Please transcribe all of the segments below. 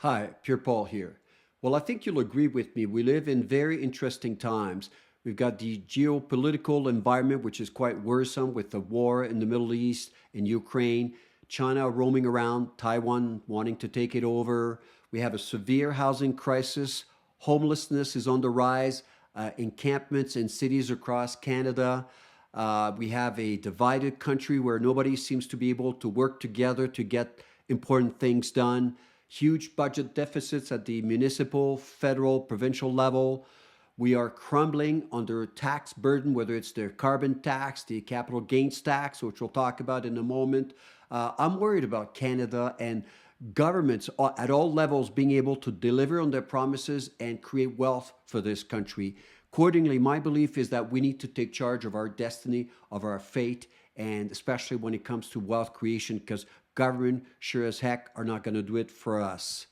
Hi, Pierre Paul here. Well, I think you'll agree with me. We live in very interesting times. We've got the geopolitical environment, which is quite worrisome with the war in the Middle East, in Ukraine, China roaming around, Taiwan wanting to take it over. We have a severe housing crisis. Homelessness is on the rise, encampments in cities across Canada. We have a divided country where nobody seems to be able to work together to get important things done. Huge budget deficits at the municipal, federal, provincial level. We are crumbling under tax burden, whether it's the carbon tax, the capital gains tax, which we'll talk about in a moment. I'm worried about Canada and governments at all levels being able to deliver on their promises and create wealth for this country. Accordingly, my belief is that we need to take charge of our destiny, of our fate, and especially when it comes to wealth creation, because government sure as heck are not going to do it for us.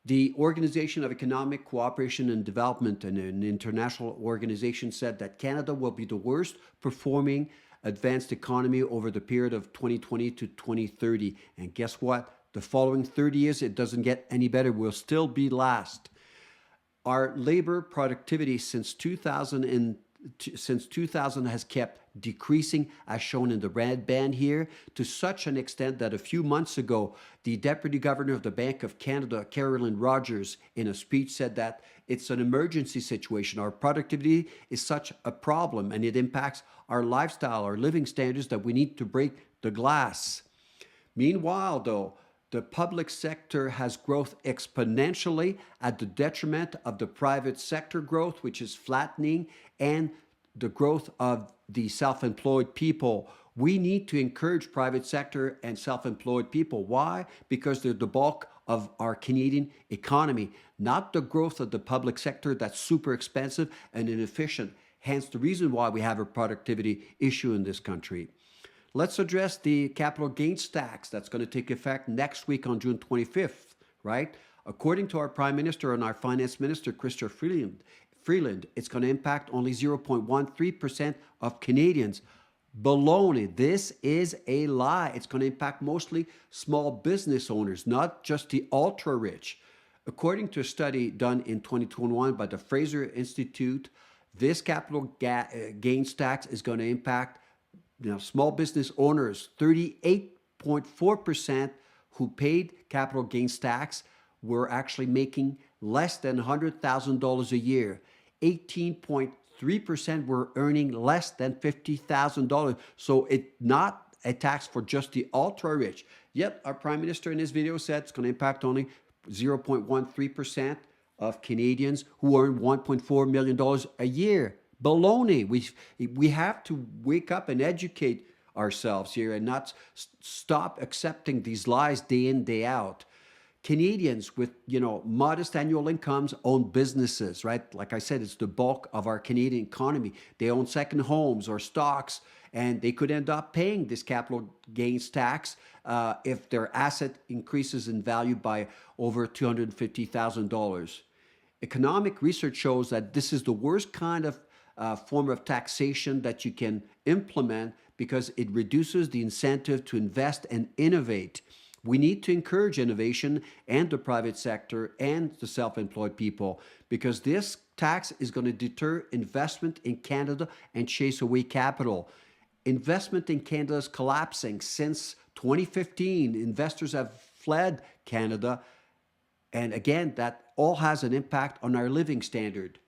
The Organization of Economic Cooperation and Development, and an international organization, said that Canada will be the worst performing advanced economy over the period of 2020 to 2030. And guess what? The following 30 years, it doesn't get any better. We'll still be last. Our labor productivity since 2000 has kept decreasing, as shown in the red band here, to such an extent that a few months ago, the Deputy Governor of the Bank of Canada, Carolyn Rogers, in a speech said that it's an emergency situation. Our productivity is such a problem and it impacts our lifestyle, our living standards, that we need to break the glass. Meanwhile, though, the public sector has growth exponentially at the detriment of the private sector growth, which is flattening, and the growth of the self-employed people. We need to encourage private sector and self-employed people. Why? Because they're the bulk of our Canadian economy, not the growth of the public sector that's super expensive and inefficient. Hence the reason why we have a productivity issue in this country. Let's address the capital gains tax that's going to take effect next week on June 25th, right? According to our Prime Minister and our Finance Minister, Chrystia Freeland, it's going to impact only 0.13% of Canadians. Baloney. This is a lie. It's going to impact mostly small business owners, not just the ultra-rich. According to a study done in 2021 by the Fraser Institute, this capital gains tax is going to impact small business owners. 38.4% who paid capital gains tax were actually making less than $100,000 a year. 18.3% were earning less than $50,000. So it's not a tax for just the ultra rich. Yet our Prime Minister in his video said it's going to impact only 0.13% of Canadians who earn $1.4 million a year. Baloney. We have to wake up and educate ourselves here and not stop accepting these lies day in, day out. Canadians with, modest annual incomes own businesses, right? Like I said, it's the bulk of our Canadian economy. They own second homes or stocks, and they could end up paying this capital gains tax if their asset increases in value by over $250,000. Economic research shows that this is the worst kind of form of taxation that you can implement because it reduces the incentive to invest and innovate. We need to encourage innovation and the private sector and the self-employed people, because this tax is going to deter investment in Canada and chase away capital. Investment in Canada is collapsing. Since 2015, investors have fled Canada. And again, that all has an impact on our living standard.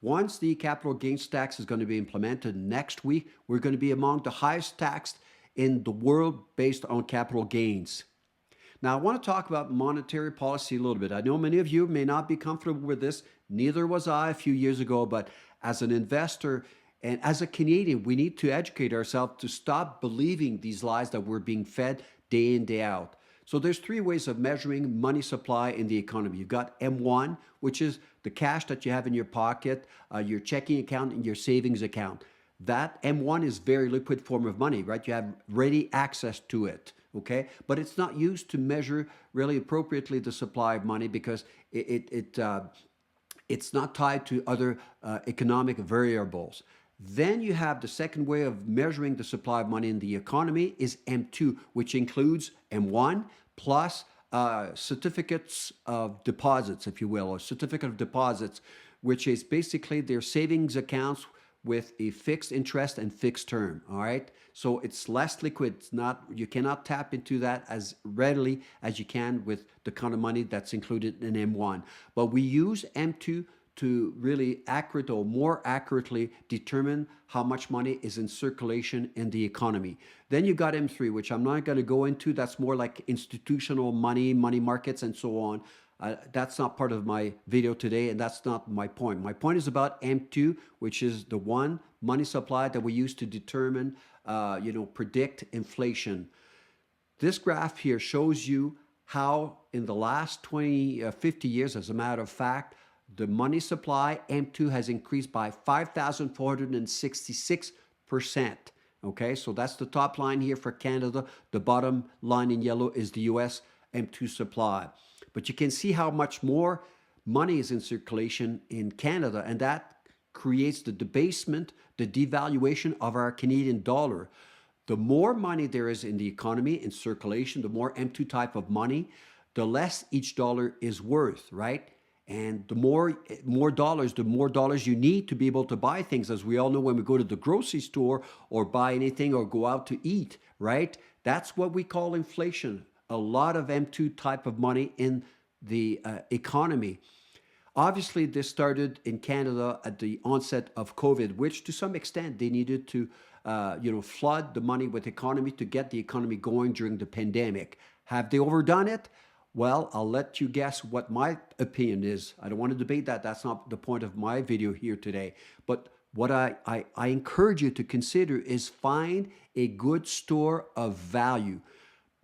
Once the capital gains tax is going to be implemented next week, we're going to be among the highest taxed in the world based on capital gains. Now, I want to talk about monetary policy a little bit. I know many of you may not be comfortable with this. Neither was I a few years ago, but as an investor and as a Canadian, we need to educate ourselves to stop believing these lies that we're being fed day in, day out. So there's three ways of measuring money supply in the economy. You've got M1, which is the cash that you have in your pocket, your checking account, and your savings account. That M1 is very liquid form of money, right? You have ready access to it, okay? But it's not used to measure really appropriately the supply of money because it's not tied to other economic variables. Then you have the second way of measuring the supply of money in the economy is M2, which includes M1 plus certificates of deposits, if you will, or certificate of deposits, which is basically their savings accounts with a fixed interest and fixed term. All right. So it's less liquid. It's not, you cannot tap into that as readily as you can with the kind of money that's included in M1. But we use M2 to really accurate or more accurately determine how much money is in circulation in the economy. Then you got M3, which I'm not going to go into. That's more like institutional money, money markets, and so on. That's not part of my video today, and that's not my point. My point is about M2, which is the one money supply that we use to determine, predict inflation. This graph here shows you how in the last 50 years, as a matter of fact, the money supply, M2, has increased by 5,466%. Okay, so that's the top line here for Canada. The bottom line in yellow is the US M2 supply. But you can see how much more money is in circulation in Canada, and that creates the debasement, the devaluation of our Canadian dollar. The more money there is in the economy, in circulation, the more M2 type of money, the less each dollar is worth, right? And the more dollars you need to be able to buy things, as we all know when we go to the grocery store or buy anything or go out to eat, right? That's what we call inflation. A lot of M2 type of money in the economy. Obviously, this started in Canada at the onset of COVID, which to some extent they needed to, flood the money with economy to get the economy going during the pandemic. Have they overdone it? Well, I'll let you guess what my opinion is. I don't want to debate that. That's not the point of my video here today. But what I encourage you to consider is find a good store of value.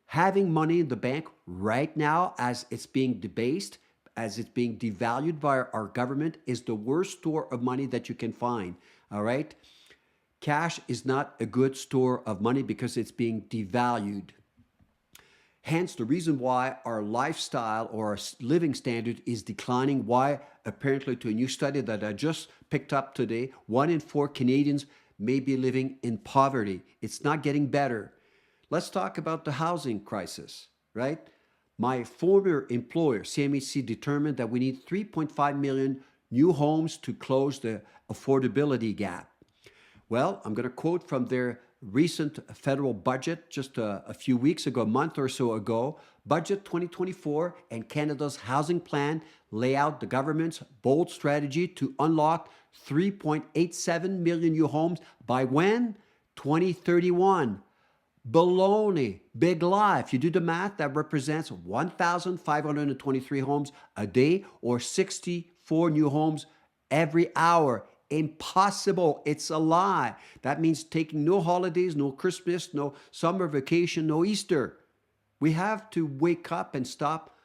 Having money in the bank right now, as it's being debased, as it's being devalued by our government, is the worst store of money that you can find. All right? Cash is not a good store of money because it's being devalued. Hence, the reason why our lifestyle or our living standard is declining, why apparently to a new study that I just picked up today, 1 in 4 Canadians may be living in poverty. It's not getting better. Let's talk about the housing crisis, right? My former employer, CMHC, determined that we need 3.5 million new homes to close the affordability gap. Well, I'm going to quote from their recent federal budget just a few weeks ago, a month or so ago. Budget 2024 and Canada's housing plan lay out the government's bold strategy to unlock 3.87 million new homes by when? 2031. Baloney, big lie. If you do the math, that represents 1,523 homes a day or 64 new homes every hour. Impossible. It's a lie. That means taking no holidays, no Christmas, no summer vacation, no Easter. We have to wake up and stop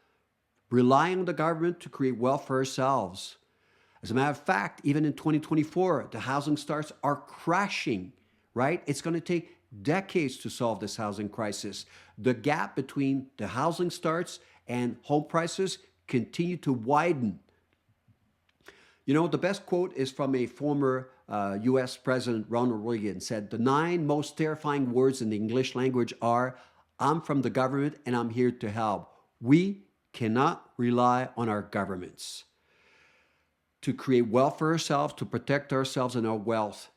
relying on the government to create wealth for ourselves. As a matter of fact, even in 2024, the housing starts are crashing, right? It's going to take decades to solve this housing crisis. The gap between the housing starts and home prices continue to widen. You know, the best quote is from a former US President, Ronald Reagan, said, "The 9 most terrifying words in the English language are, I'm from the government and I'm here to help." We cannot rely on our governments to create wealth for ourselves, to protect ourselves and our wealth.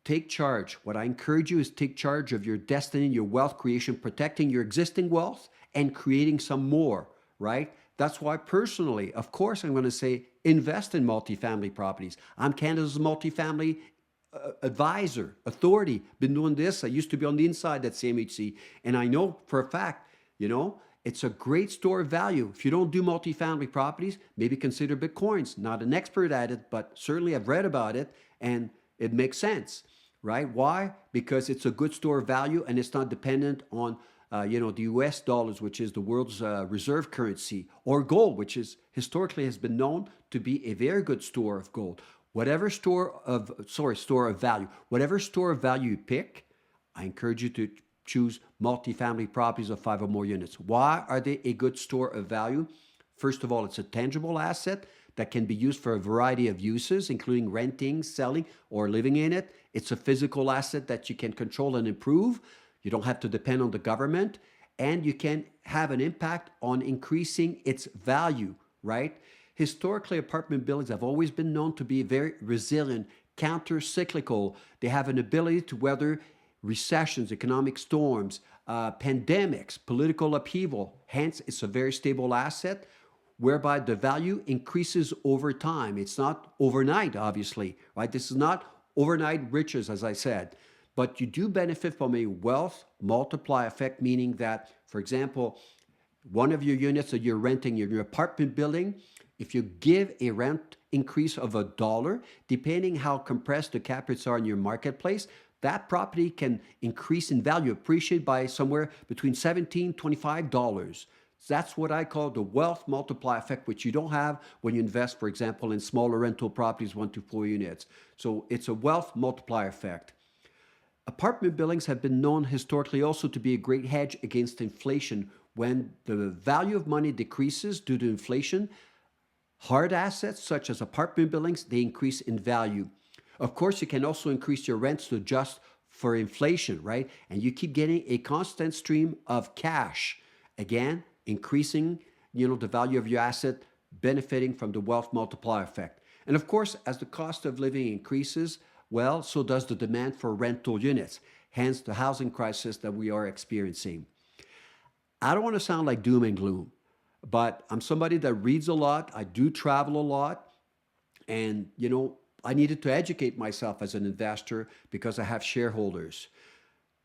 Take charge. What I encourage you is take charge of your destiny, your wealth creation, protecting your existing wealth and creating some more, right? That's why personally, of course, I'm going to say invest in multifamily properties. I'm Canada's multifamily advisor, authority. Been doing this. I used to be on the inside at CMHC. And I know for a fact, you know, it's a great store of value. If you don't do multifamily properties, maybe consider Bitcoins. Not an expert at it, but certainly I've read about it and it makes sense, right? Why? Because it's a good store of value and it's not dependent on the US dollars, which is the world's reserve currency, or gold, which is historically has been known to be a very good store of gold. Whatever store of value, whatever store of value you pick, I encourage you to choose multifamily properties of 5 or more units. Why are they a good store of value? First of all, it's a tangible asset that can be used for a variety of uses, including renting, selling, or living in it. It's a physical asset that you can control and improve. You don't have to depend on the government. and you can have an impact on increasing its value, right? Historically, apartment buildings have always been known to be very resilient, counter-cyclical. They have an ability to weather recessions, economic storms, pandemics, political upheaval. Hence, it's a very stable asset whereby the value increases over time. It's not overnight, obviously, right? This is not overnight riches, as I said, but you do benefit from a wealth multiply effect, meaning that, for example, one of your units that you're renting in your apartment building, if you give a rent increase of $1, depending how compressed the cap rates are in your marketplace, that property can increase in value, appreciate by somewhere between $17, $25. That's what I call the wealth multiply effect, which you don't have when you invest, for example, in smaller rental properties, 1 to 4 units. So it's a wealth multiplier effect. Apartment buildings have been known historically also to be a great hedge against inflation. When the value of money decreases due to inflation, hard assets such as apartment buildings, they increase in value. Of course, you can also increase your rents to adjust for inflation, right? And you keep getting a constant stream of cash. Again, increasing, the value of your asset, benefiting from the wealth multiplier effect. And of course, as the cost of living increases, well, so does the demand for rental units, hence the housing crisis that we are experiencing. I don't want to sound like doom and gloom, but I'm somebody that reads a lot. I do travel a lot. And, I needed to educate myself as an investor because I have shareholders.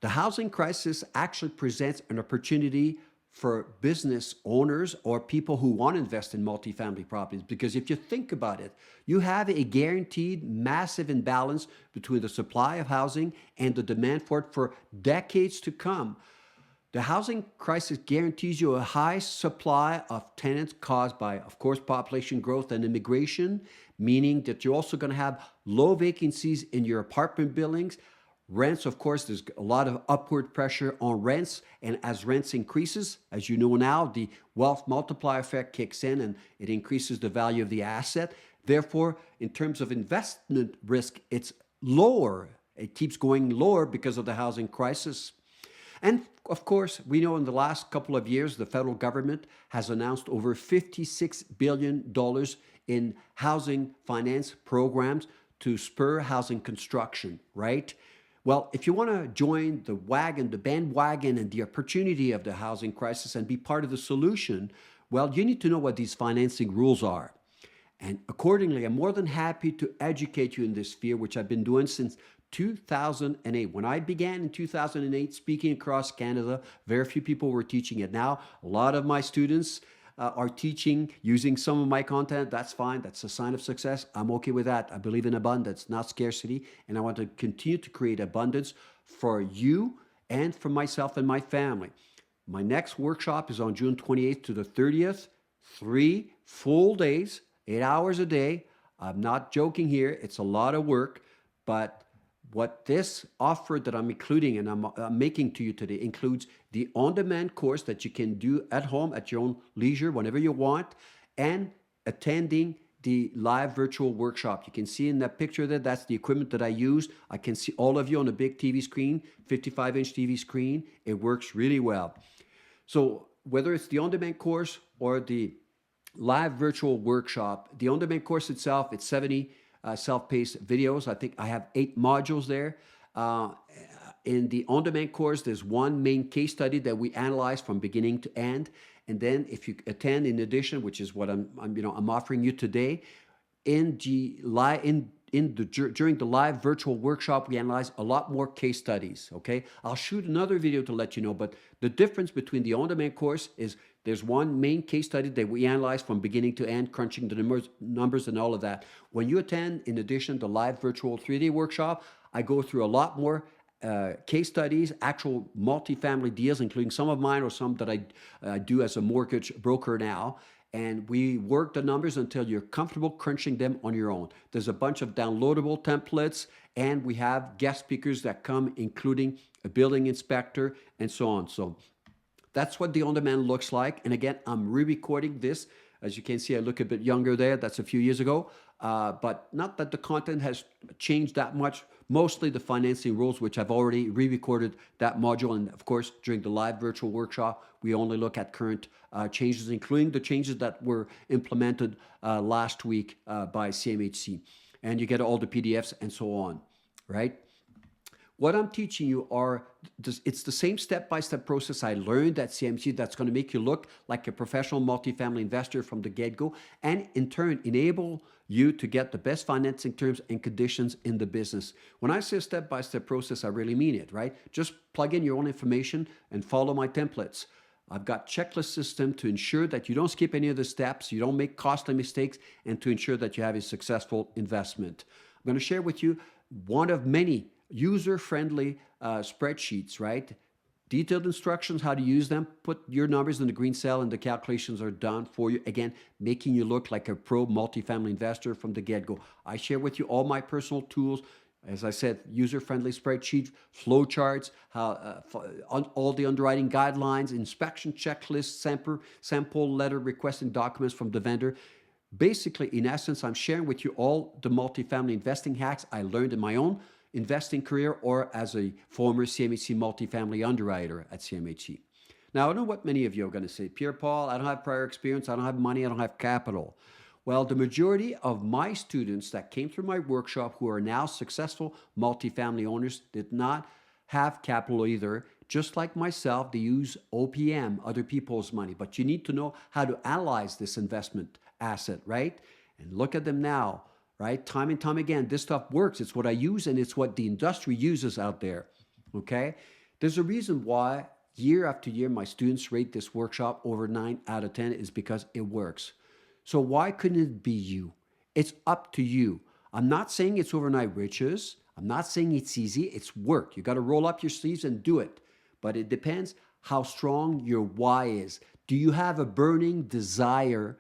The housing crisis actually presents an opportunity for business owners or people who want to invest in multifamily properties. Because if you think about it, you have a guaranteed massive imbalance between the supply of housing and the demand for it for decades to come. The housing crisis guarantees you a high supply of tenants caused by, of course, population growth and immigration, meaning that you're also going to have low vacancies in your apartment buildings. Rents, of course, there's a lot of upward pressure on rents. And as rents increases, as you know now, the wealth multiplier effect kicks in and it increases the value of the asset. Therefore, in terms of investment risk, it's lower. It keeps going lower because of the housing crisis. And of course, we know in the last couple of years, the federal government has announced over $56 billion in housing finance programs to spur housing construction, right? Well, if you want to join the bandwagon and the opportunity of the housing crisis and be part of the solution, well, you need to know what these financing rules are. And accordingly, I'm more than happy to educate you in this sphere, which I've been doing since 2008. When I began in 2008 speaking across Canada, very few people were teaching it. Now, a lot of my students are teaching using some of my content. That's fine. That's a sign of success. I'm okay with that. I believe in abundance, not scarcity. And I want to continue to create abundance for you and for myself and my family. My next workshop is on June 28th to the 30th. 3 full days, 8 hours a day. I'm not joking here. It's a lot of work, but what this offer that I'm including and I'm making to you today includes the on-demand course that you can do at home at your own leisure whenever you want, and attending the live virtual workshop. You can see in that picture there, that's the equipment that I use. I can see all of you on a big TV screen, 55-inch TV screen. It works really well. So whether it's the on-demand course or the live virtual workshop, the on-demand course itself, it's 70 self-paced videos. I think I have 8 modules there. In the on-demand course, there's one main case study that we analyze from beginning to end. And then if you attend in addition, which is what I'm offering you today, during the live virtual workshop, we analyze a lot more case studies, okay? I'll shoot another video to let you know, but the difference between the on-demand course is there's one main case study that we analyze from beginning to end, crunching the numbers and all of that. When you attend, in addition, the live virtual 3-day workshop, I go through a lot more case studies, actual multifamily deals, including some of mine or some that I do as a mortgage broker now. And we work the numbers until you're comfortable crunching them on your own. There's a bunch of downloadable templates, and we have guest speakers that come, including a building inspector and so on. So that's what the on-demand looks like. And again, I'm re-recording this As you can see, I look a bit younger there. That's a few years ago. But not that the content has changed that much. Mostly the financing rules, which I've already re-recorded that module. And of course, during the live virtual workshop, we only look at current changes, including the changes that were implemented last week by CMHC. And you get all the PDFs and so on, right? What I'm teaching you it's the same step-by-step process I learned at CMC that's going to make you look like a professional multifamily investor from the get-go, and in turn enable you to get the best financing terms and conditions in the business. When I say step-by-step process, I really mean it, right? Just plug in your own information and follow my templates. I've got checklist system to ensure that you don't skip any of the steps, you don't make costly mistakes, and to ensure that you have a successful investment. I'm going to share with you one of many user-friendly spreadsheets, right? Detailed instructions, how to use them. Put your numbers in the green cell and the calculations are done for you. Again, making you look like a pro multifamily investor from the get-go. I share with you all my personal tools. As I said, user-friendly spreadsheets, flow charts, all the underwriting guidelines, inspection checklists, sample letter requesting documents from the vendor. Basically, in essence, I'm sharing with you all the multifamily investing hacks I learned in my own investing career or as a former CMHC multifamily underwriter at CMHC. Now, I know what many of you are going to say. Pierre-Paul, I don't have prior experience, I don't have money, I don't have capital. Well, the majority of my students that came through my workshop who are now successful multifamily owners did not have capital either. Just like myself, they use OPM, other people's money. But you need to know how to analyze this investment asset, right? And look at them now. Right? Time and time again, this stuff works. It's what I use and it's what the industry uses out there. Okay? There's a reason why year after year my students rate this workshop over 9 out of 10 is because it works. So why couldn't it be you? It's up to you. I'm not saying it's overnight riches. I'm not saying it's easy. It's work. You got to roll up your sleeves and do it. But it depends how strong your why is. Do you have a burning desire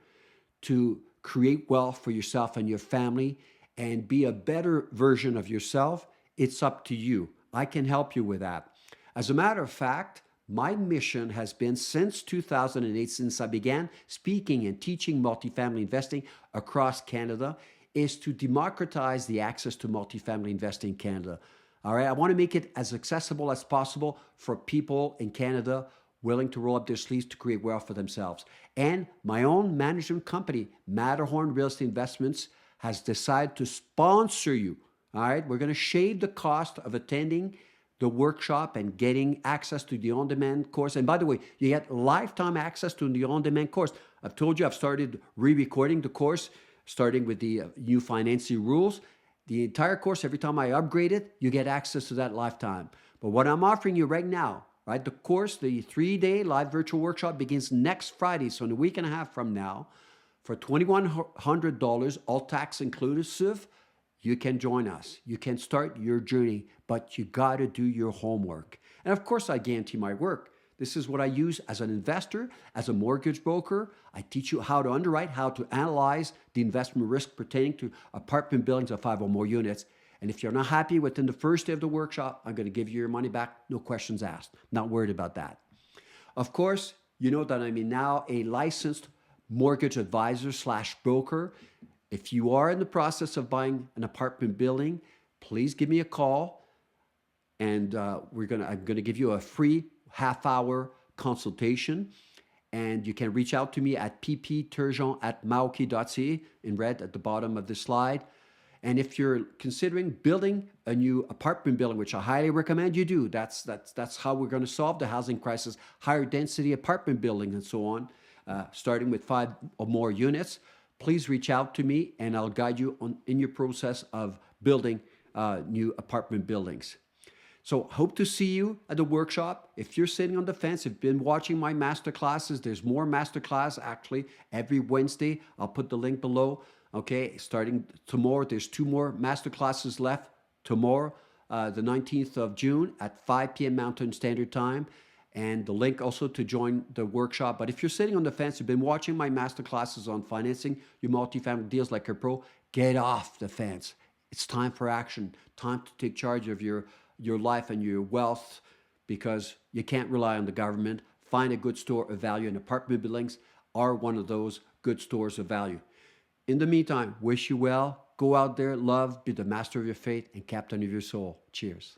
to create wealth for yourself and your family and be a better version of yourself? It's up to you. I can help you with that. As a matter of fact, my mission has been since 2008, since I began speaking and teaching multifamily investing across Canada, is to democratize the access to multifamily investing in Canada. All right, I want to make it as accessible as possible for people in Canada willing to roll up their sleeves to create wealth for themselves. And my own management company, Matterhorn Real Estate Investments, has decided to sponsor you. All right, we're going to shave the cost of attending the workshop and getting access to the on-demand course. And by the way, you get lifetime access to the on-demand course. I've told you I've started re-recording the course, starting with the new financing rules. The entire course, every time I upgrade it, you get access to that lifetime. But what I'm offering you right now, right? The course, the 3-day live virtual workshop begins next Friday, so in a week and a half from now, for $2,100, all tax inclusive, you can join us. You can start your journey, but you got to do your homework. And of course, I guarantee my work. This is what I use as an investor, as a mortgage broker. I teach you how to underwrite, how to analyze the investment risk pertaining to apartment buildings of 5 or more units. And if you're not happy within the first day of the workshop, I'm going to give you your money back, no questions asked. Not worried about that. Of course, you know that I'm now a licensed mortgage advisor / broker. If you are in the process of buying an apartment building, please give me a call, and I'm going to give you a free half-hour consultation. And you can reach out to me at ppturgeon@maoki.ca in red at the bottom of the slide. And if you're considering building a new apartment building, which I highly recommend you do, that's how we're going to solve the housing crisis, higher density apartment building and so on, starting with 5 or more units, please reach out to me and I'll guide you in your process of building new apartment buildings. So hope to see you at the workshop. If you're sitting on the fence, if you've been watching my master classes, there's more masterclass actually every Wednesday. I'll put the link below. Okay, starting tomorrow, there's 2 more master classes left tomorrow, the 19th of June at 5 p.m. Mountain Standard Time, and the link also to join the workshop. But if you're sitting on the fence, you've been watching my master classes on financing your multifamily deals like a pro, get off the fence. It's time for action, time to take charge of your life and your wealth, because you can't rely on the government. Find a good store of value, and apartment buildings are one of those good stores of value. In the meantime, wish you well. Go out there, love, be the master of your fate and captain of your soul. Cheers.